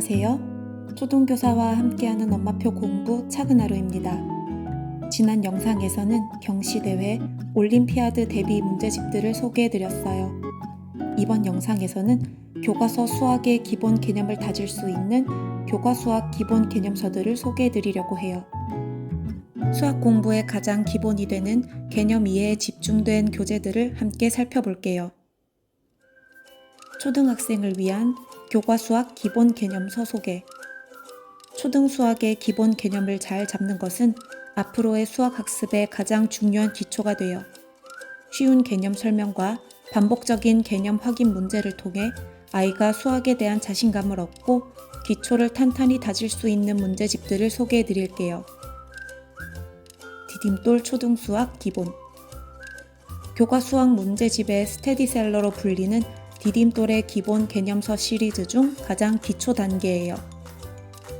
안녕하세요. 초등교사와 함께하는 엄마표 공부 작은 하루입니다. 지난 영상에서는 경시대회, 올림피아드 대비 문제집들을 소개해드렸어요. 이번 영상에서는 교과서 수학의 기본 개념을 다질 수 있는 교과수학 기본 개념서들을 소개해드리려고 해요. 수학 공부의 가장 기본이 되는 개념 이해에 집중된 교재들을 함께 살펴볼게요. 초등학생을 위한 교과수학 기본 개념서 소개. 초등수학의 기본 개념을 잘 잡는 것은 앞으로의 수학학습에 가장 중요한 기초가 되어 쉬운 개념 설명과 반복적인 개념 확인 문제를 통해 아이가 수학에 대한 자신감을 얻고 기초를 탄탄히 다질 수 있는 문제집들을 소개해 드릴게요. 디딤돌 초등수학 기본. 교과수학 문제집의 스테디셀러로 불리는 디딤돌의 기본 개념서 시리즈 중 가장 기초 단계예요.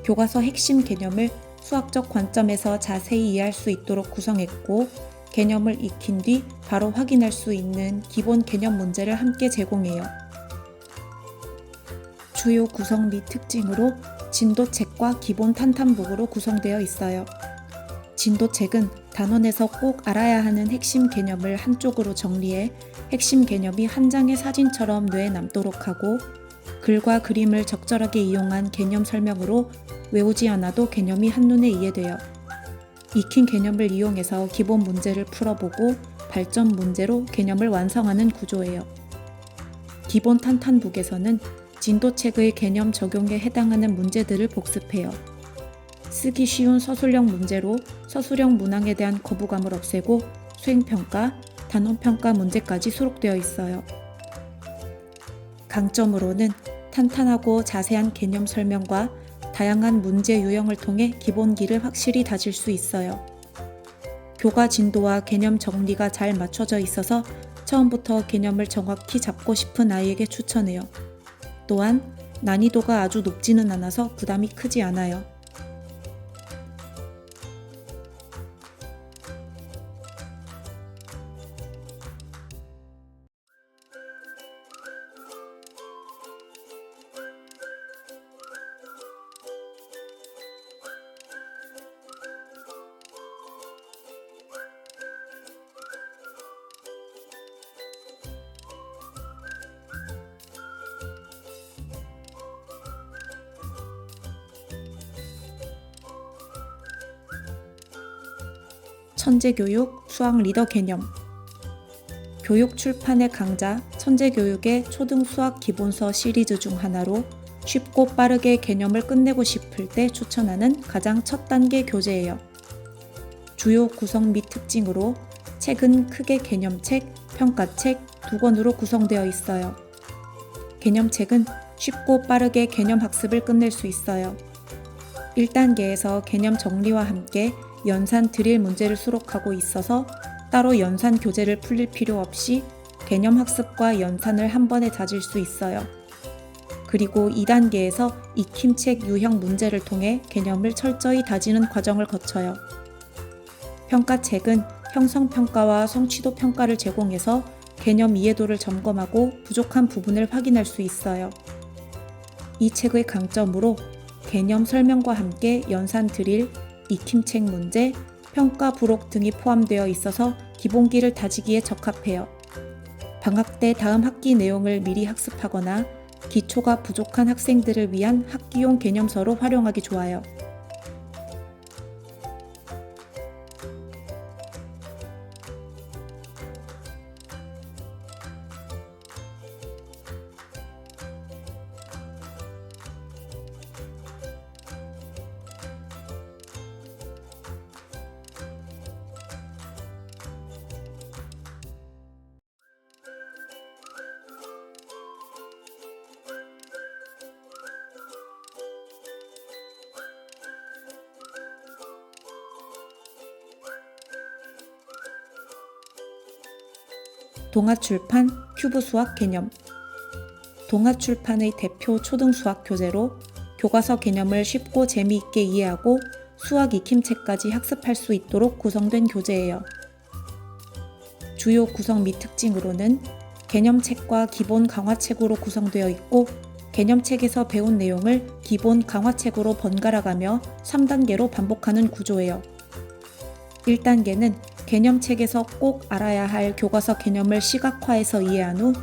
교과서 핵심 개념을 수학적 관점에서 자세히 이해할 수 있도록 구성했고, 개념을 익힌 뒤 바로 확인할 수 있는 기본 개념 문제를 함께 제공해요. 주요 구성 및 특징으로 진도책과 기본 탄탄북으로 구성되어 있어요. 진도책은 단원에서 꼭 알아야 하는 핵심 개념을 한쪽으로 정리해 핵심 개념이 한 장의 사진처럼 뇌에 남도록 하고, 글과 그림을 적절하게 이용한 개념 설명으로 외우지 않아도 개념이 한눈에 이해돼요. 익힌 개념을 이용해서 기본 문제를 풀어보고 발전 문제로 개념을 완성하는 구조예요. 기본 탄탄북에서는 진도책의 개념 적용에 해당하는 문제들을 복습해요. 쓰기 쉬운 서술형 문제로 서술형 문항에 대한 거부감을 없애고 수행평가, 단원평가 문제까지 수록되어 있어요. 강점으로는 탄탄하고 자세한 개념 설명과 다양한 문제 유형을 통해 기본기를 확실히 다질 수 있어요. 교과 진도와 개념 정리가 잘 맞춰져 있어서 처음부터 개념을 정확히 잡고 싶은 아이에게 추천해요. 또한 난이도가 아주 높지는 않아서 부담이 크지 않아요. 천재교육 수학 리더 개념. 교육 출판의 강자 천재교육의 초등수학 기본서 시리즈 중 하나로 쉽고 빠르게 개념을 끝내고 싶을 때 추천하는 가장 첫 단계 교재예요. 주요 구성 및 특징으로 책은 크게 개념책, 평가책 두 권으로 구성되어 있어요. 개념책은 쉽고 빠르게 개념 학습을 끝낼 수 있어요. 1단계에서 개념 정리와 함께 연산 드릴 문제를 수록하고 있어서 따로 연산 교재를 풀릴 필요 없이 개념 학습과 연산을 한 번에 다질 수 있어요. 그리고 2단계에서 익힘책 유형 문제를 통해 개념을 철저히 다지는 과정을 거쳐요. 평가책은 형성평가와 성취도 평가를 제공해서 개념 이해도를 점검하고 부족한 부분을 확인할 수 있어요. 이 책의 강점으로 개념 설명과 함께 연산 드릴, 익힘책 문제, 평가 부록 등이 포함되어 있어서 기본기를 다지기에 적합해요. 방학 때 다음 학기 내용을 미리 학습하거나 기초가 부족한 학생들을 위한 학기용 개념서로 활용하기 좋아요. 동아출판 큐브 수학 개념. 동아출판의 대표 초등수학 교재로 교과서 개념을 쉽고 재미있게 이해하고 수학 익힘책까지 학습할 수 있도록 구성된 교재예요. 주요 구성 및 특징으로는 개념책과 기본 강화책으로 구성되어 있고 개념책에서 배운 내용을 기본 강화책으로 번갈아가며 3단계로 반복하는 구조예요. 1단계는 개념책에서 꼭 알아야 할 교과서 개념을 시각화해서 이해한 후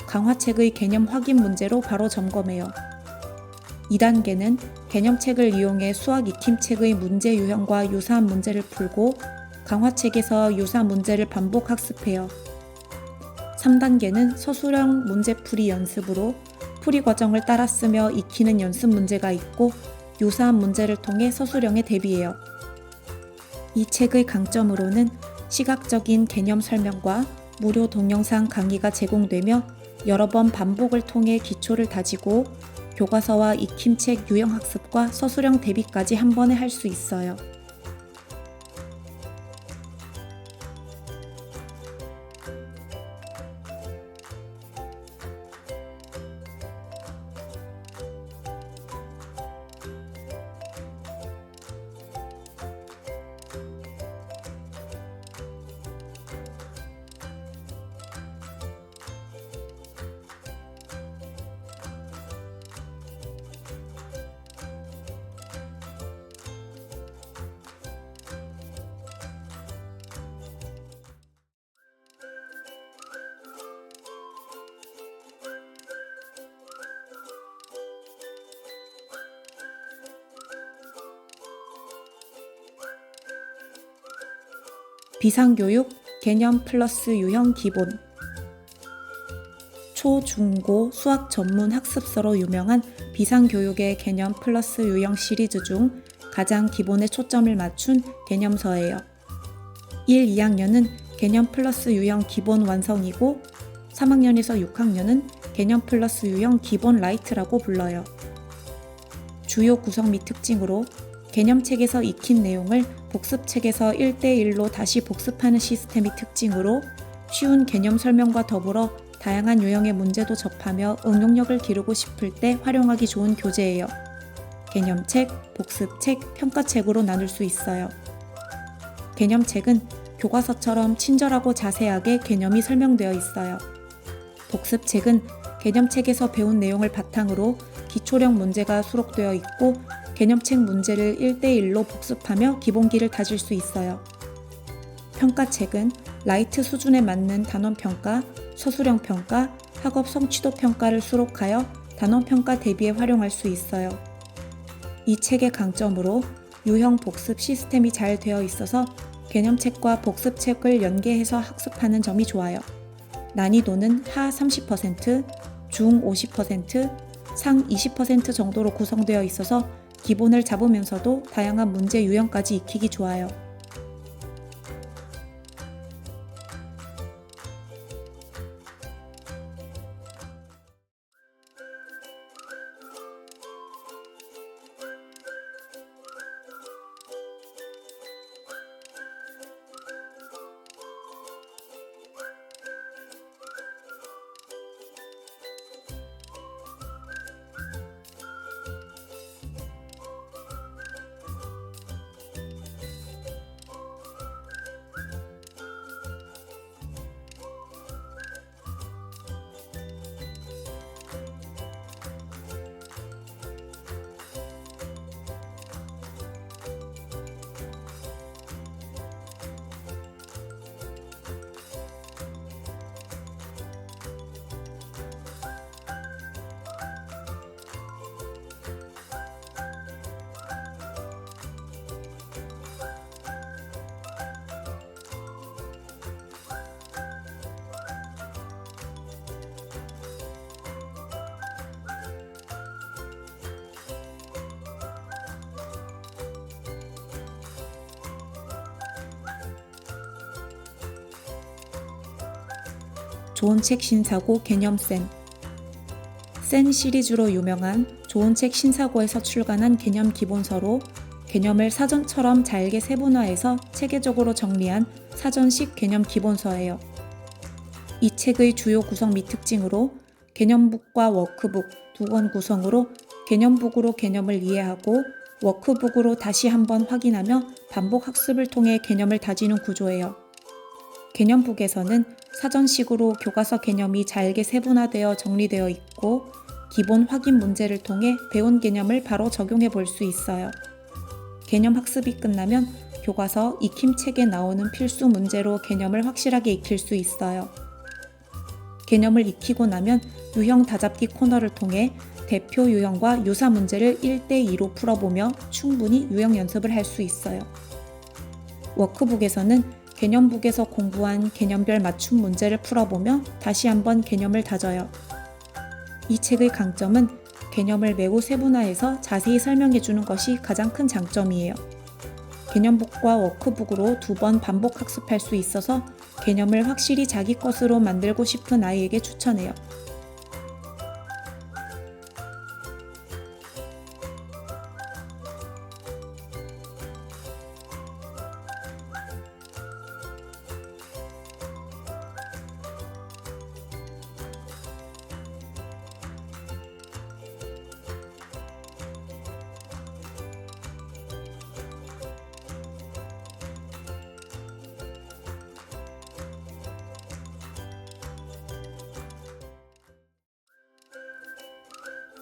강화책의 개념 확인 문제로 바로 점검해요. 2단계는 개념책을 이용해 수학 익힘책의 문제 유형과 유사한 문제를 풀고 강화책에서 유사 문제를 반복 학습해요. 3단계는 서술형 문제풀이 연습으로 풀이 과정을 따라 쓰며 익히는 연습 문제가 있고 유사한 문제를 통해 서술형에 대비해요. 이 책의 강점으로는 시각적인 개념 설명과 무료 동영상 강의가 제공되며 여러 번 반복을 통해 기초를 다지고 교과서와 익힘책 유형 학습과 서술형 대비까지 한 번에 할 수 있어요. 비상교육 개념 플러스 유형 기본. 초, 중, 고 수학 전문 학습서로 유명한 비상교육의 개념 플러스 유형 시리즈 중 가장 기본에 초점을 맞춘 개념서예요. 1, 2학년은 개념 플러스 유형 기본 완성이고 3학년에서 6학년은 개념 플러스 유형 기본 라이트라고 불러요. 주요 구성 및 특징으로 개념책에서 익힌 내용을 복습책에서 1대1로 다시 복습하는 시스템이 특징으로 쉬운 개념 설명과 더불어 다양한 유형의 문제도 접하며 응용력을 기르고 싶을 때 활용하기 좋은 교재예요. 개념책, 복습책, 평가책으로 나눌 수 있어요. 개념책은 교과서처럼 친절하고 자세하게 개념이 설명되어 있어요. 복습책은 개념책에서 배운 내용을 바탕으로 기초력 문제가 수록되어 있고 개념책 문제를 1대1로 복습하며 기본기를 다질 수 있어요. 평가책은 라이트 수준에 맞는 단원평가, 서술형 평가, 학업 성취도 평가를 수록하여 단원평가 대비에 활용할 수 있어요. 이 책의 강점으로 유형 복습 시스템이 잘 되어 있어서 개념책과 복습책을 연계해서 학습하는 점이 좋아요. 난이도는 하 30%, 중 50%, 상 20% 정도로 구성되어 있어서 기본을 잡으면서도 다양한 문제 유형까지 익히기 좋아요. 좋은 책 신사고 개념센. 센 시리즈로 유명한 좋은 책 신사고에서 출간한 개념 기본서로 개념을 사전처럼 잘게 세분화해서 체계적으로 정리한 사전식 개념 기본서예요. 이 책의 주요 구성 및 특징으로 개념북과 워크북 두 권 구성으로 개념북으로 개념을 이해하고 워크북으로 다시 한번 확인하며 반복 학습을 통해 개념을 다지는 구조예요. 개념북에서는 사전식으로 교과서 개념이 잘게 세분화되어 정리되어 있고 기본 확인 문제를 통해 배운 개념을 바로 적용해 볼 수 있어요. 개념 학습이 끝나면 교과서 익힘책에 나오는 필수 문제로 개념을 확실하게 익힐 수 있어요. 개념을 익히고 나면 유형 다잡기 코너를 통해 대표 유형과 유사 문제를 1대2로 풀어보며 충분히 유형 연습을 할 수 있어요. 워크북에서는 개념북에서 공부한 개념별 맞춤 문제를 풀어보며 다시 한번 개념을 다져요. 이 책의 강점은 개념을 매우 세분화해서 자세히 설명해 주는 것이 가장 큰 장점이에요. 개념북과 워크북으로 2번 반복 학습할 수 있어서 개념을 확실히 자기 것으로 만들고 싶은 아이에게 추천해요.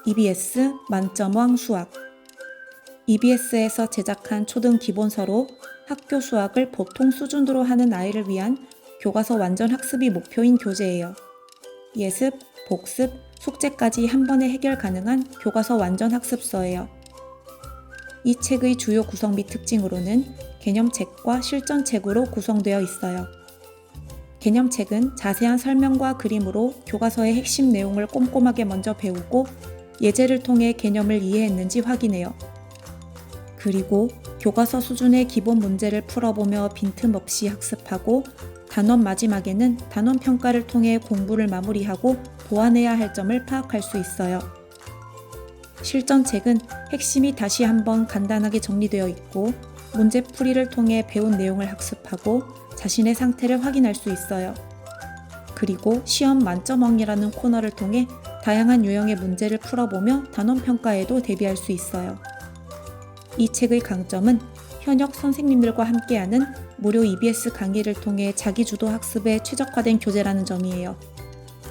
EBS 만점왕 수학. EBS에서 제작한 초등 기본서로 학교 수학을 보통 수준으로 하는 아이를 위한 교과서 완전 학습이 목표인 교재예요. 예습, 복습, 숙제까지 한 번에 해결 가능한 교과서 완전 학습서예요. 이 책의 주요 구성 및 특징으로는 개념책과 실전책으로 구성되어 있어요. 개념책은 자세한 설명과 그림으로 교과서의 핵심 내용을 꼼꼼하게 먼저 배우고 예제를 통해 개념을 이해했는지 확인해요. 그리고 교과서 수준의 기본 문제를 풀어보며 빈틈없이 학습하고 단원 마지막에는 단원 평가를 통해 공부를 마무리하고 보완해야 할 점을 파악할 수 있어요. 실전책은 핵심이 다시 한번 간단하게 정리되어 있고 문제풀이를 통해 배운 내용을 학습하고 자신의 상태를 확인할 수 있어요. 그리고 시험 만점왕이라는 코너를 통해 다양한 유형의 문제를 풀어보며 단원 평가에도 대비할 수 있어요. 이 책의 강점은 현역 선생님들과 함께하는 무료 EBS 강의를 통해 자기주도 학습에 최적화된 교재라는 점이에요.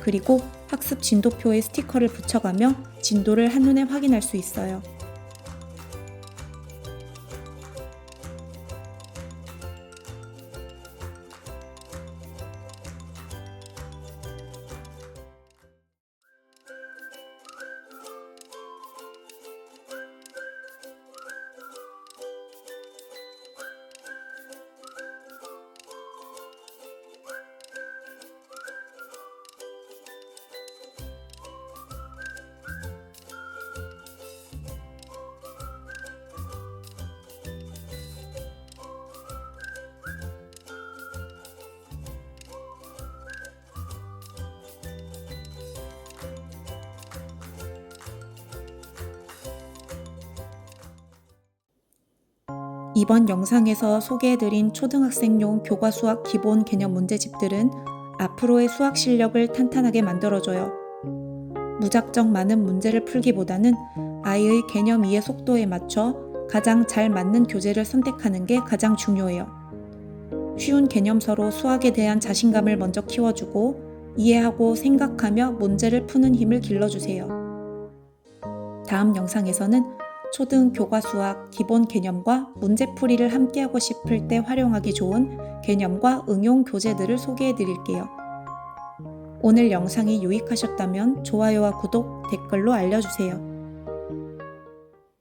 그리고 학습 진도표에 스티커를 붙여가며 진도를 한눈에 확인할 수 있어요. 이번 영상에서 소개해드린 초등학생용 교과 수학 기본 개념 문제집들은 앞으로의 수학 실력을 탄탄하게 만들어줘요. 무작정 많은 문제를 풀기보다는 아이의 개념 이해 속도에 맞춰 가장 잘 맞는 교재를 선택하는 게 가장 중요해요. 쉬운 개념서로 수학에 대한 자신감을 먼저 키워주고 이해하고 생각하며 문제를 푸는 힘을 길러주세요. 다음 영상에서는 초등 교과 수학 기본 개념과 문제풀이를 함께하고 싶을 때 활용하기 좋은 개념과 응용 교재들을 소개해 드릴게요. 오늘 영상이 유익하셨다면 좋아요와 구독, 댓글로 알려주세요.